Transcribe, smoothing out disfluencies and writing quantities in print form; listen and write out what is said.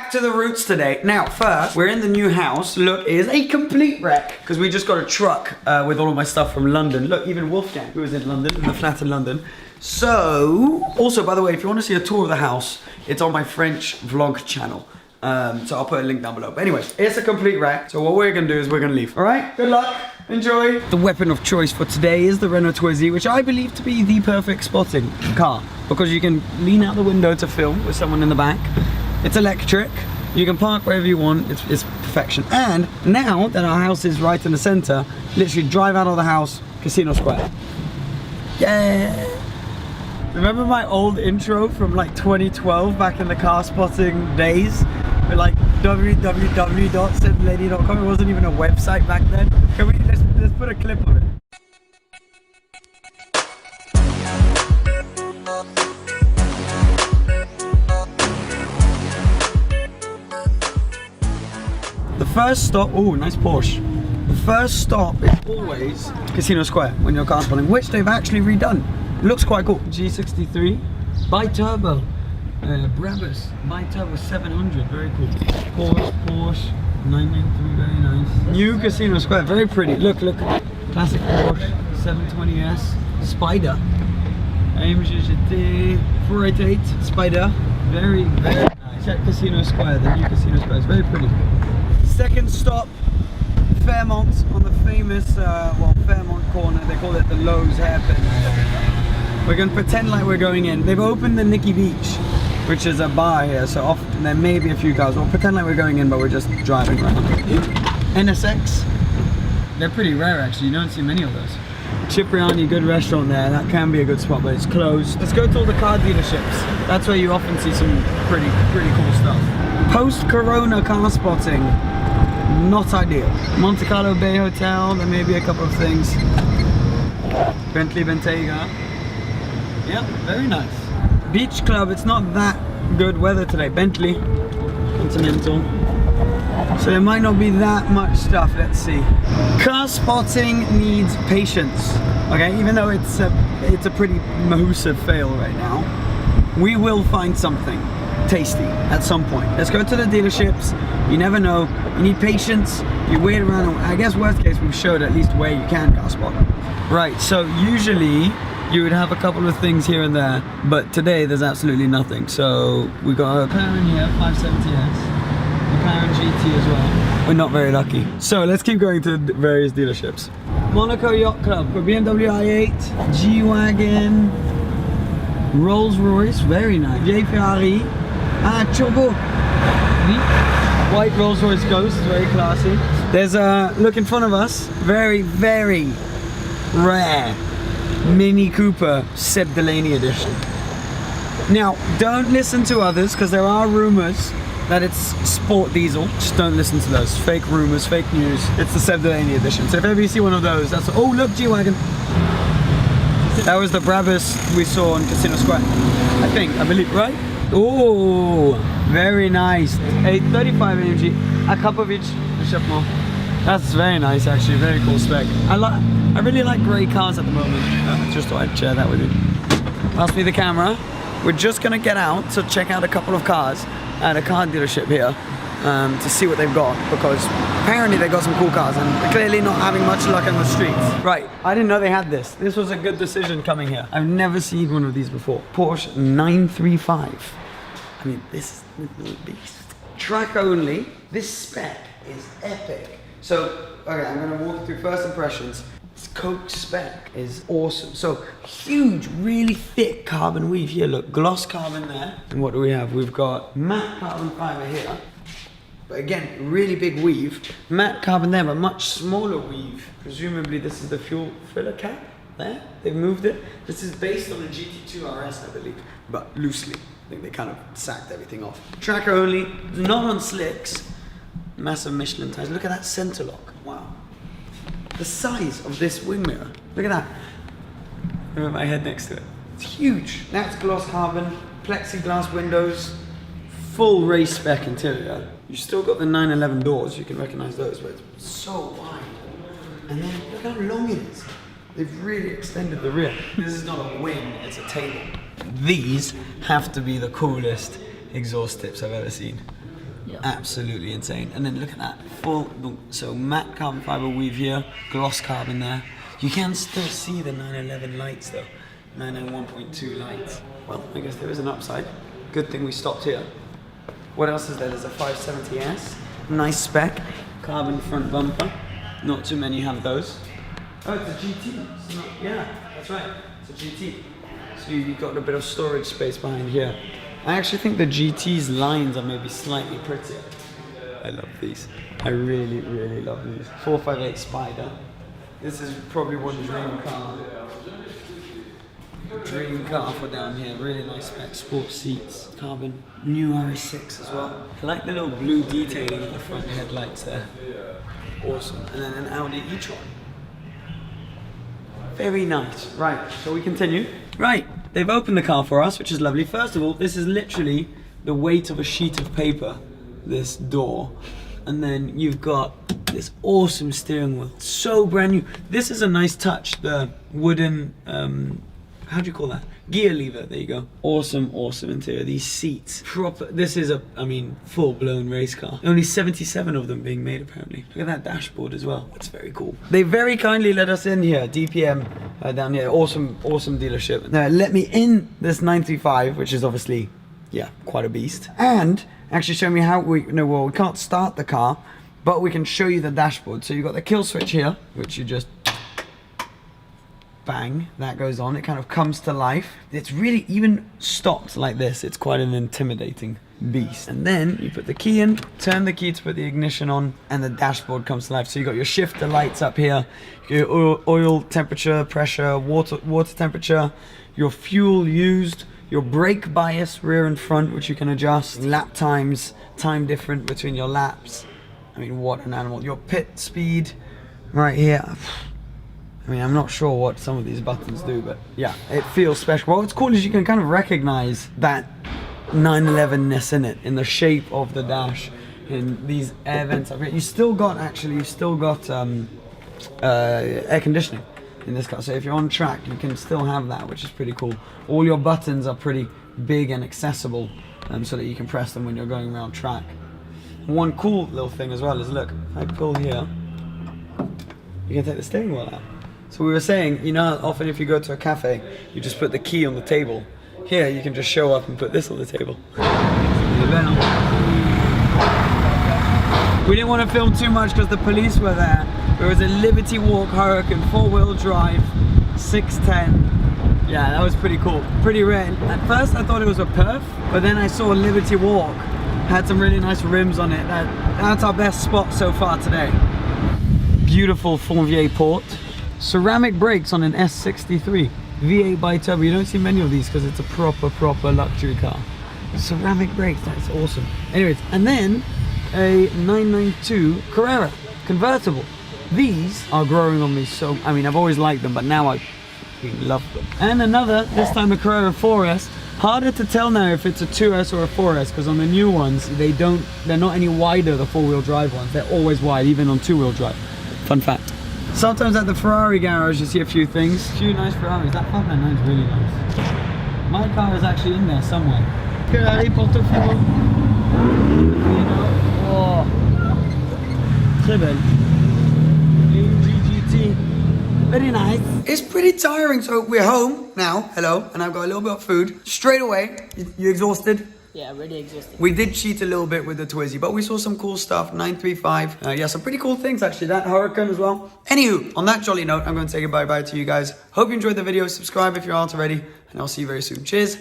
back to the roots today. Now, first, we're in the new house. Look, it is a complete wreck because we just got a truck with all of my stuff from London. Look, even Wolfgang, who was in London, in the flat in London. So, also, by the way, if you want to see a tour of the house, it's on my French vlog channel. So I'll put a link down below. But anyway, it's a complete wreck. So what we're gonna do is we're gonna leave. All right, good luck, enjoy. The weapon of choice for today is the Renault Twizy, which I believe to be the perfect spotting car because you can lean out the window to film with someone in the back. It's electric. You can park wherever you want. It's perfection. And now that our house is right in the center, literally drive out of the house, Casino Square. Yeah. Remember my old intro from like 2012 back in the car spotting days? With like www.simlady.com. It wasn't even a website back then. Can we let's put a clip of it. The first stop, oh nice Porsche. The first stop is always Casino Square when you're car spotting, which they've actually redone. It looks quite cool. G63 bi-turbo. Brabus bi-turbo 700, very cool. Porsche 993, very nice. New Casino Square, very pretty. Look, classic Porsche 720S Spider. AMG GT 488 Spider, very nice. Check Casino Square, the new Casino Square, it's very pretty. Second stop, Fairmont, on the famous Fairmont corner. They call it the Lowe's hairpin. We're gonna pretend like we're going in. They've opened the Nikki Beach, which is a bar here, so often there may be a few cars. We'll pretend like we're going in, but we're just driving around. NSX, they're pretty rare actually, you don't see many of those. Cipriani, good restaurant there, that can be a good spot, but it's closed. Let's go to all the car dealerships. That's where you often see some pretty cool stuff. Post-Corona car spotting, not ideal. Monte Carlo Bay Hotel, there may be a couple of things. Bentley Bentayga. Yeah, very nice. Beach Club, it's not that good weather today. Bentley, Continental. So there might not be that much stuff, let's see. Car spotting needs patience, okay? Even though it's a pretty massive fail right now, we will find something tasty at some point. Let's go to the dealerships. You never know. You need patience. You wait around. I guess worst case, we've showed at least where you can car spot. Right, so usually, you would have a couple of things here and there, but today there's absolutely nothing. So we got a McLaren here, 570S, McLaren GT as well. We're not very lucky. So let's keep going to various dealerships. Monaco Yacht Club for BMW i8, G-Wagon, Rolls Royce, very nice. J Ferrari, Turbo, white Rolls Royce Ghost, very classy. There's a look in front of us, very rare. Mini Cooper Seb Delaney edition. Now, don't listen to others because there are rumors that it's sport diesel. Just don't listen to those. Fake rumors, fake news. It's the Seb Delaney edition. So if ever you see one of those, that's oh look, G-Wagon. That was the Brabus we saw on Casino Square. I believe, right? Oh, very nice. A 35 AMG, a Akapovic Chapman. That's very nice actually, very cool spec. I really like grey cars at the moment. Just thought I'd share that with you. Pass me the camera. We're just gonna get out to check out a couple of cars at a car dealership here to see what they've got, because apparently they got some cool cars and they're clearly not having much luck on the streets. Right, I didn't know they had this. This was a good decision coming here. I've never seen one of these before. Porsche 935. I mean, this is a beast. Track only. This spec is epic. So, okay, I'm gonna walk through first impressions. This Coke spec is awesome. So, huge, really thick carbon weave here. Look, gloss carbon there. And what do we have? We've got matte carbon fiber here. But again, really big weave. Matte carbon there, but much smaller weave. Presumably this is the fuel filler cap there. They've moved it. This is based on a GT2 RS, I believe, but loosely. I think they kind of sacked everything off. Tracker only, not on slicks. Massive Michelin tires. Look at that center lock. Wow. The size of this wing mirror. Look at that. Look at my head next to it. It's huge. That's gloss carbon, plexiglass windows, full race spec interior. You still got the 911 doors. You can recognize those, but it's so wide. And then look how long it is. They've really extended the rear. This is not a wing, it's a table. These have to be the coolest exhaust tips I've ever seen. Yeah. Absolutely insane. And then look at that, so matte carbon fiber weave here, gloss carbon there. You can still see the 911 lights though, 991.2 lights. Well, I guess there is an upside. Good thing we stopped here. What else is there? There's a 570S, nice spec, carbon front bumper. Not too many have those. Oh, it's a GT. It's not, yeah, that's right. It's a GT. So you've got a bit of storage space behind here. I actually think the GT's lines are maybe slightly prettier. I love these. I really, really love these. 458 Spider. This is probably one dream car. Dream car for down here. Really nice spec. Sport seats, carbon. New RS6 as well. I like the little blue detailing in the front headlights there. Awesome. And then an Audi e-tron. Very nice. Right, shall we continue? Right, they've opened the car for us, which is lovely. First of all, this is literally the weight of a sheet of paper, this door. And then you've got this awesome steering wheel. So brand new. This is a nice touch, the wooden, how do you call that? Gear lever, there you go. Awesome, awesome interior. These seats, proper, this is a, full-blown race car. Only 77 of them being made apparently. Look at that dashboard as well. That's very cool. They very kindly let us in here, DPM down here. Awesome, awesome dealership. Now let me in this 935, which is obviously, yeah, quite a beast. And actually show me how we can't start the car, but we can show you the dashboard. So you've got the kill switch here, which you just bang, that goes on. It kind of comes to life. It's really, even stopped like this, it's quite an intimidating beast. And then you put the key in, turn the key to put the ignition on, and the dashboard comes to life. So you got your shifter lights up here, your oil temperature, pressure, water temperature, your fuel used, your brake bias, rear and front, which you can adjust, lap times, time different between your laps. I mean, what an animal. Your pit speed right here. I mean, I'm not sure what some of these buttons do, but yeah, it feels special. Well, what's cool is you can kind of recognize that 911-ness in it, in the shape of the dash, in these air vents up here. You still got air conditioning in this car. So if you're on track, you can still have that, which is pretty cool. All your buttons are pretty big and accessible, so that you can press them when you're going around track. One cool little thing as well is, look, if I pull here, you can take the steering wheel out. So we were saying, you know, often if you go to a cafe, you just put the key on the table. Here, you can just show up and put this on the table. We didn't want to film too much because the police were there. There was a Liberty Walk Hurricane 4-wheel drive, 610. Yeah, that was pretty cool. Pretty rare. At first I thought it was a perf, but then I saw Liberty Walk. Had some really nice rims on it. That's our best spot so far today. Beautiful Fonvier port. Ceramic brakes on an S63. V8 bi-turbo. You don't see many of these because it's a proper luxury car. Ceramic brakes, that's awesome. Anyways, and then a 992 Carrera convertible. These are growing on me so, I mean, I've always liked them, but now I love them. And another, this time a Carrera 4S. Harder to tell now if it's a 2S or a 4S, because on the new ones, they're not any wider, the 4-wheel drive ones. They're always wide, even on 2-wheel drive. Fun fact. Sometimes at the Ferrari garage, you see a few things. A few nice Ferraris. That 599 is really nice. My car is actually in there somewhere. Ferrari portofino. Oh. Très belle. GT. Very nice. It's pretty tiring, so we're home now. Hello, and I've got a little bit of food. Straight away, you exhausted? Yeah, really exhausted. We did cheat a little bit with the Twizy, but we saw some cool stuff. 935. Yeah, some pretty cool things actually. That Huracan as well. Anywho, on that jolly note, I'm going to say goodbye to you guys. Hope you enjoyed the video. Subscribe if you aren't already, and I'll see you very soon. Cheers.